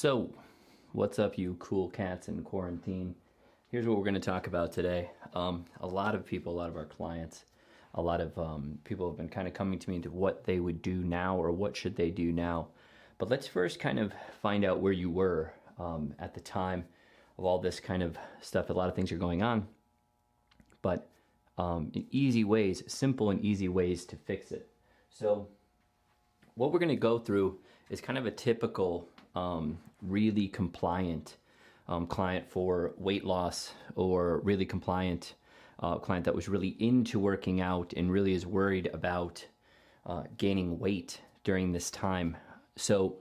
So, what's up, you cool cats in quarantine? Here's what we're going to talk about today. A lot of people, a lot of our clients, a lot of people have been kind of coming to me into what they would do now or what should they do now. But let's first kind of find out where you were at the time of all this kind of stuff. A lot of things are going on, but easy ways, simple and easy ways to fix it. So what we're going to go through is kind of a typical really compliant client for weight loss, or really compliant client that was really into working out and really is worried about gaining weight during this time. So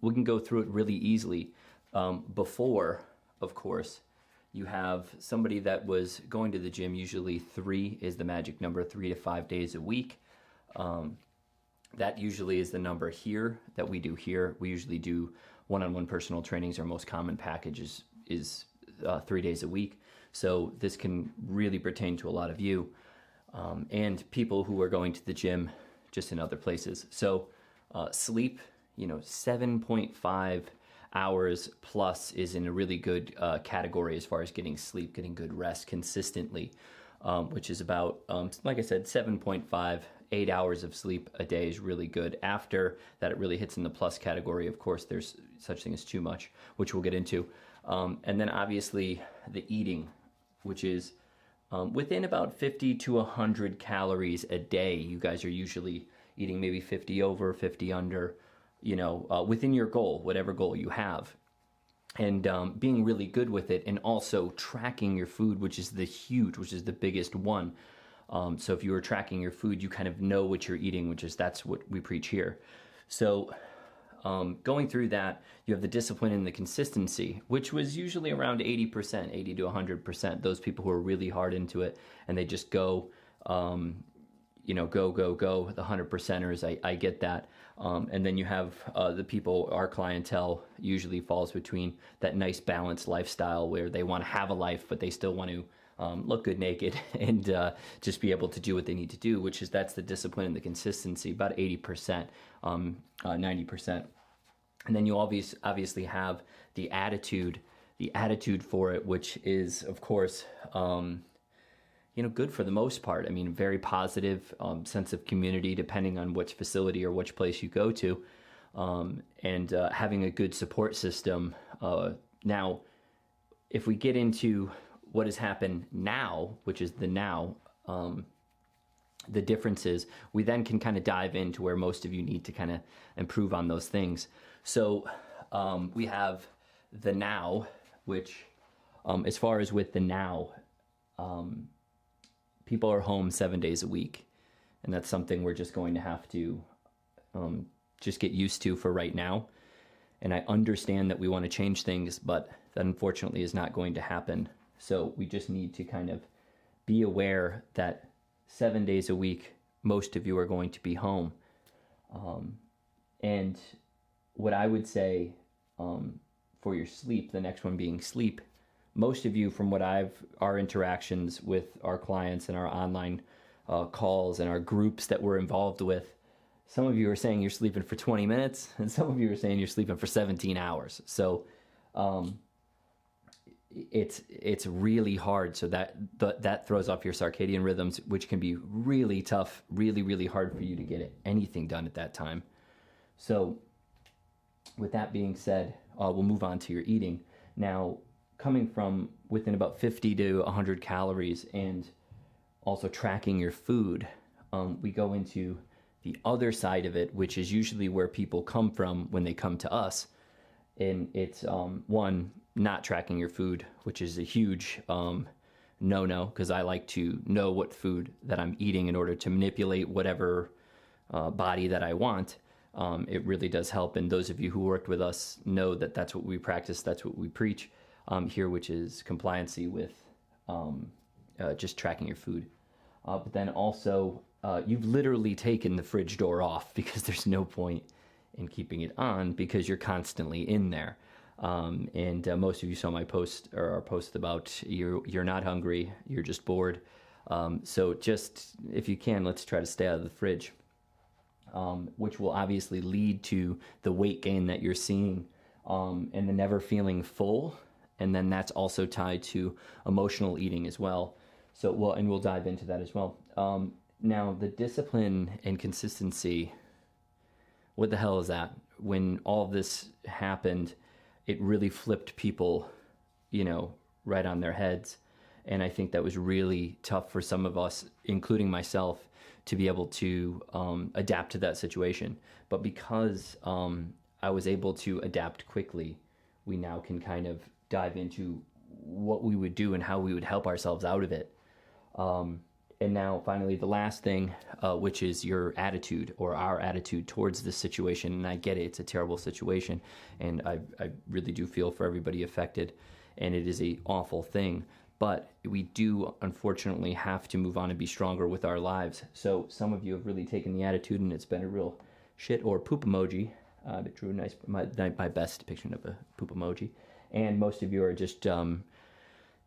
we can go through it really easily. Before, of course, you have somebody that was going to the gym. Usually 3 is the magic number, 3 to 5 days a week. That usually is the number here that we do here. We usually do one-on-one personal trainings. Our most common package is 3 days a week. So this can really pertain to a lot of you and people who are going to the gym just in other places. So sleep, 7.5 hours plus is in a really good category as far as getting sleep, getting good rest consistently, which is about, like I said, 7.5, 8 hours of sleep a day is really good. After that, it really hits in the plus category. Of course, there's such thing as too much, which we'll get into. And then obviously the eating, which is within about 50 to 100 calories a day. You guys are usually eating maybe 50 over, 50 under, within your goal, whatever goal you have. And being really good with it, and also tracking your food, which is the biggest one. So if you are tracking your food, you kind of know what you're eating, that's what we preach here. So going through that, you have the discipline and the consistency, which was usually around 80%, 80 to 100%. Those people who are really hard into it and they just go, go, the 100%ers, I get that. And then you have the people, our clientele usually falls between that nice balanced lifestyle where they want to have a life, but they still want to look good naked and just be able to do what they need to do, that's the discipline and the consistency, about 80%, 90%. And then you obviously have the attitude for it, which is, of course, good for the most part. I mean, very positive sense of community, depending on which facility or which place you go to, and having a good support system. Now, if we get into what has happened now, which is the now, the differences, we then can kind of dive into where most of you need to kind of improve on those things. So we have the now, which as far as with the now, people are home 7 days a week. And that's something we're just going to have to just get used to for right now. And I understand that we want to change things, but that unfortunately is not going to happen. So we just need to kind of be aware that 7 days a week, most of you are going to be home. And what I would say for your sleep, the next one being sleep, most of you, from our interactions with our clients and our online calls and our groups that we're involved with, some of you are saying you're sleeping for 20 minutes and some of you are saying you're sleeping for 17 hours. So it's really hard. So that throws off your circadian rhythms, which can be really tough, really, really hard for you to get anything done at that time. So with that being said, we'll move on to your eating. Now, coming from within about 50 to 100 calories and also tracking your food, we go into the other side of it, which is usually where people come from when they come to us. And it's, one, not tracking your food, which is a huge no-no, because I like to know what food that I'm eating in order to manipulate whatever body that I want. It really does help. And those of you who worked with us know that that's what we practice, that's what we preach here, which is compliancy with just tracking your food. But then also, you've literally taken the fridge door off, because there's no point in keeping it on because you're constantly in there. And most of you saw my post, or our post about you're not hungry, you're just bored. So just, if you can, let's try to stay out of the fridge. which will obviously lead to the weight gain that you're seeing and the never feeling full. And then that's also tied to emotional eating as well. So, well, and we'll dive into that as well. Now, the discipline and consistency, what the hell is that? When all of this happened, it really flipped people, right on their heads. And I think that was really tough for some of us, including myself, to be able to adapt to that situation. But because I was able to adapt quickly, we now can kind of dive into what we would do and how we would help ourselves out of it. And now, finally, the last thing, which is your attitude or our attitude towards this situation. And I get it, it's a terrible situation, and I really do feel for everybody affected, and it is an awful thing. But we do, unfortunately, have to move on and be stronger with our lives. So some of you have really taken the attitude, and it's been a real shit or poop emoji. I drew my best depiction of a poop emoji. And most of you are just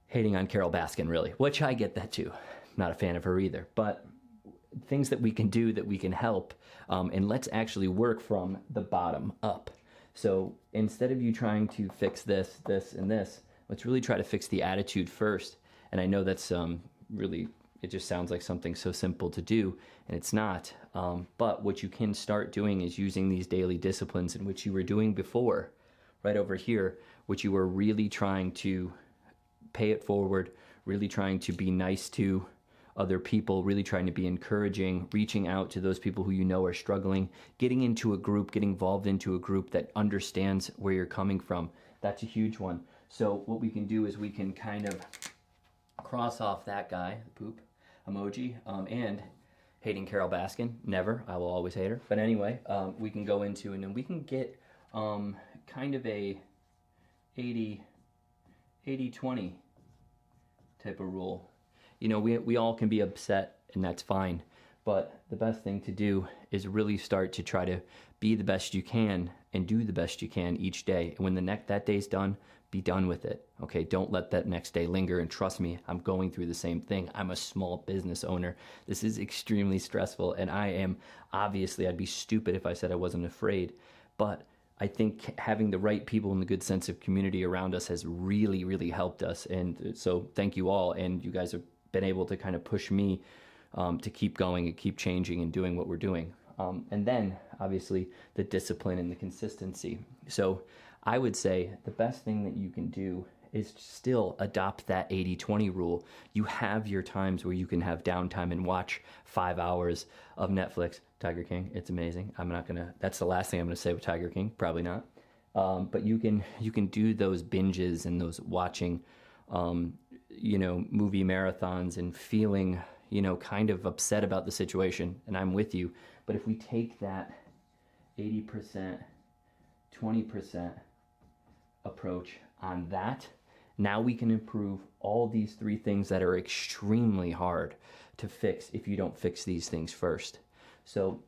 hating on Carol Baskin, really, which I get that too. Not a fan of her either. But things that we can do that we can help, and let's actually work from the bottom up. So instead of you trying to fix this, and this, let's really try to fix the attitude first. And I know that's really, it just sounds like something so simple to do, and it's not. But what you can start doing is using these daily disciplines in which you were doing before, right over here, which you were really trying to pay it forward, really trying to be nice to other people, really trying to be encouraging, reaching out to those people who you know are struggling, getting into a group, getting involved into a group that understands where you're coming from. That's a huge one. So what we can do is we can kind of cross off that guy, the poop emoji, and hating Carol Baskin. Never. I will always hate her. But anyway, we can go into, and then we can get kind of a 80-20 type of rule. We all can be upset, and that's fine. But the best thing to do is really start to try to be the best you can and do the best you can each day. And when that day's done, be done with it. Okay, don't let that next day linger. And trust me, I'm going through the same thing. I'm a small business owner. This is extremely stressful, and I'd be stupid if I said I wasn't afraid. But I think having the right people and the good sense of community around us has really, really helped us. And so thank you all. And you guys have been able to kind of push me to keep going and keep changing and doing what we're doing. And then, obviously, the discipline and the consistency. So I would say the best thing that you can do is still adopt that 80-20 rule. You have your times where you can have downtime and watch 5 hours of Netflix. Tiger King, it's amazing. That's the last thing I'm gonna say with Tiger King, probably not. But you can do those binges and those watching, movie marathons and feeling, kind of upset about the situation, and I'm with you. But if we take that 80%, 20% approach on that, now we can improve all these three things that are extremely hard to fix if you don't fix these things first. So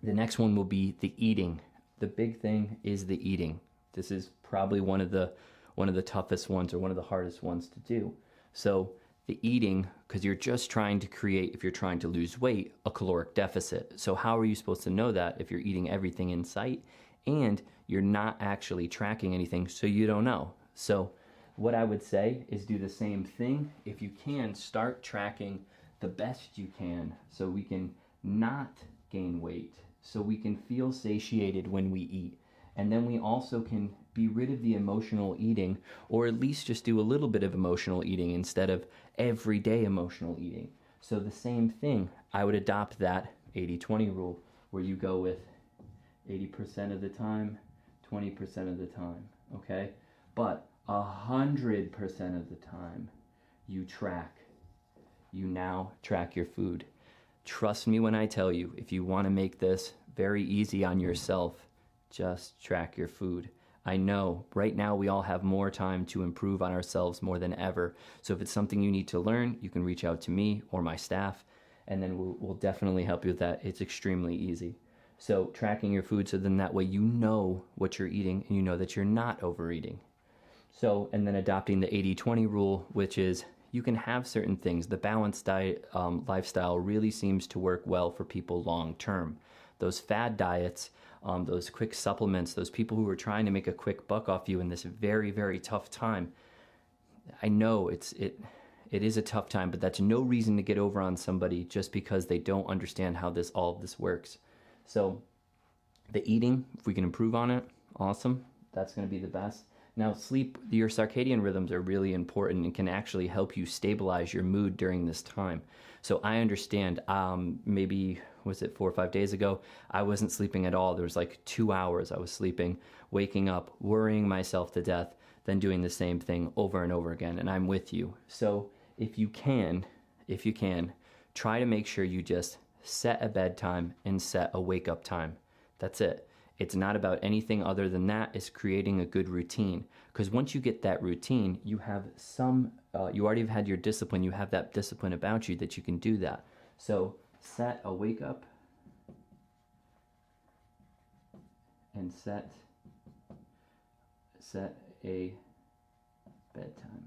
the next one will be the eating. The big thing is the eating. This is probably one of the toughest ones, or one of the hardest ones to do. So the eating, because you're just trying to create, if you're trying to lose weight, a caloric deficit. So how are you supposed to know that if you're eating everything in sight and you're not actually tracking anything, so you don't know? So what I would say is do the same thing. If you can, start tracking the best you can so we can not gain weight, so we can feel satiated when we eat. And then we also can be rid of the emotional eating, or at least just do a little bit of emotional eating instead of everyday emotional eating. So the same thing, I would adopt that 80-20 rule, where you go with 80% of the time, 20% of the time, okay? But 100% of the time, you now track your food. Trust me when I tell you, if you want to make this very easy on yourself, just track your food. I know right now we all have more time to improve on ourselves more than ever. So if it's something you need to learn, you can reach out to me or my staff, and then we'll definitely help you with that. It's extremely easy. So tracking your food, so then that way you know what you're eating and you know that you're not overeating. So, and then adopting the 80-20 rule, which is you can have certain things. The balanced diet lifestyle really seems to work well for people long term. Those fad diets those quick supplements, those people who are trying to make a quick buck off you in this very, very tough time. I know it is a tough time, but that's no reason to get over on somebody just because they don't understand how all of this works. So the eating, if we can improve on it, awesome. That's going to be the best. Now, sleep, your circadian rhythms are really important and can actually help you stabilize your mood during this time. So I understand, maybe, was it 4 or 5 days ago, I wasn't sleeping at all. There was like 2 hours I was sleeping, waking up, worrying myself to death, then doing the same thing over and over again. And I'm with you. So if you can, try to make sure you just set a bedtime and set a wake up time. That's it. It's not about anything other than that. It's creating a good routine. Because once you get that routine, you have you already have had your discipline. You have that discipline about you that you can do that. So set a wake up and set a bedtime.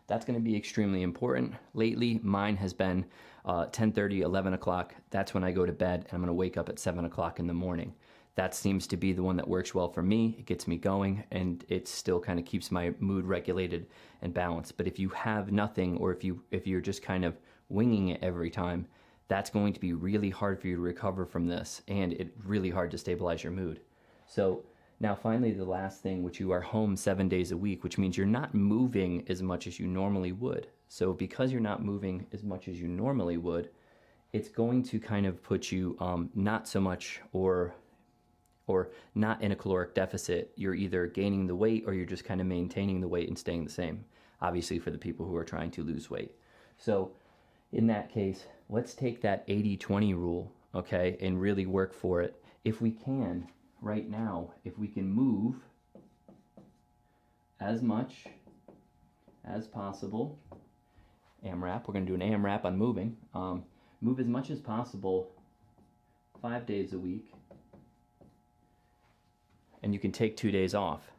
That's going to be extremely important. Lately, mine has been 10:30, 11 o'clock. That's when I go to bed, and I'm going to wake up at 7 o'clock in the morning. That seems to be the one that works well for me. It gets me going, and it still kind of keeps my mood regulated and balanced. But if you have nothing, or if you're just kind of winging it every time, that's going to be really hard for you to recover from this, and it's really hard to stabilize your mood. So now, finally, the last thing, which you are home 7 days a week, which means you're not moving as much as you normally would. So because you're not moving as much as you normally would, it's going to kind of put you not so much or not in a caloric deficit. You're either gaining the weight or you're just kind of maintaining the weight and staying the same, obviously for the people who are trying to lose weight. So in that case, let's take that 80-20 rule, okay, and really work for it. If we can, right now, if we can move as much as possible, AMRAP, we're going to do an AMRAP on moving, move as much as possible 5 days a week, and you can take 2 days off.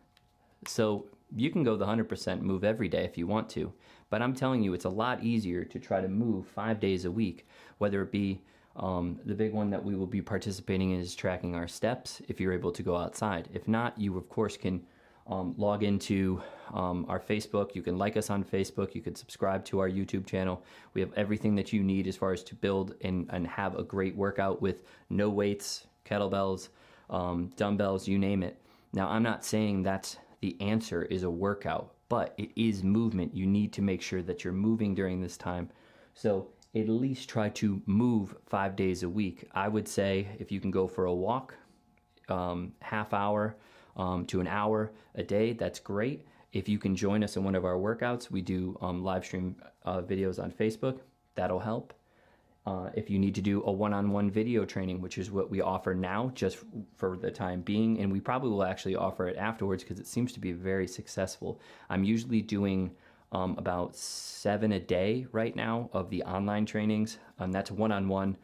So you can go the 100% move every day if you want to, but I'm telling you, it's a lot easier to try to move 5 days a week, whether it be the big one that we will be participating in is tracking our steps if you're able to go outside. If not, you of course can log into our Facebook. You can like us on Facebook. You can subscribe to our YouTube channel. We have everything that you need as far as to build and have a great workout with no weights, kettlebells, dumbbells, you name it. Now, I'm not saying that's the answer is a workout, but it is movement. You need to make sure that you're moving during this time. So at least try to move 5 days a week. I would say if you can go for a walk, half hour to an hour a day, that's great. If you can join us in one of our workouts, we do live stream videos on Facebook. That'll help. If you need to do a one-on-one video training, which is what we offer now just for the time being, and we probably will actually offer it afterwards because it seems to be very successful. I'm usually doing about 7 a day right now of the online trainings. That's one-on-one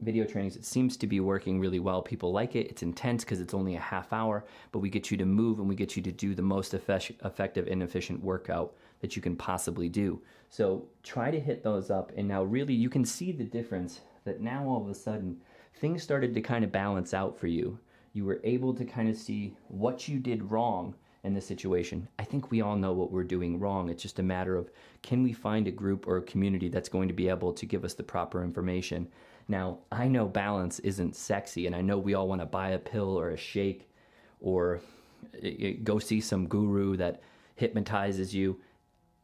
video trainings. It seems to be working really well. People like it. It's intense because it's only a half hour, but we get you to move and we get you to do the most effective and efficient workout that you can possibly do. So try to hit those up, and now really you can see the difference that now all of a sudden things started to kind of balance out for you. You were able to kind of see what you did wrong in this situation. I think we all know what we're doing wrong. It's just a matter of, can we find a group or a community that's going to be able to give us the proper information? Now, I know balance isn't sexy, and I know we all want to buy a pill or a shake or go see some guru that hypnotizes you.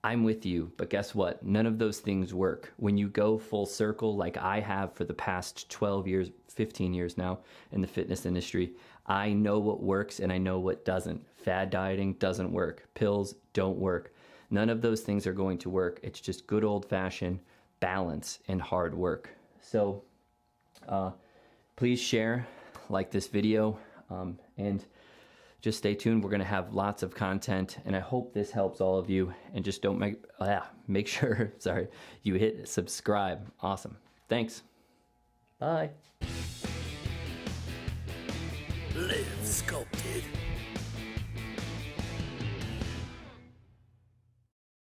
I'm with you, but guess what? None of those things work. When you go full circle, like I have for the past 12 years, 15 years now in the fitness industry, I know what works and I know what doesn't. Fad dieting doesn't work. Pills don't work. None of those things are going to work. It's just good old-fashioned balance and hard work. So please share, like this video, and just stay tuned. We're going to have lots of content, and I hope this helps all of you. And just don't make sure, you hit subscribe. Awesome. Thanks. Bye. Live sculpted.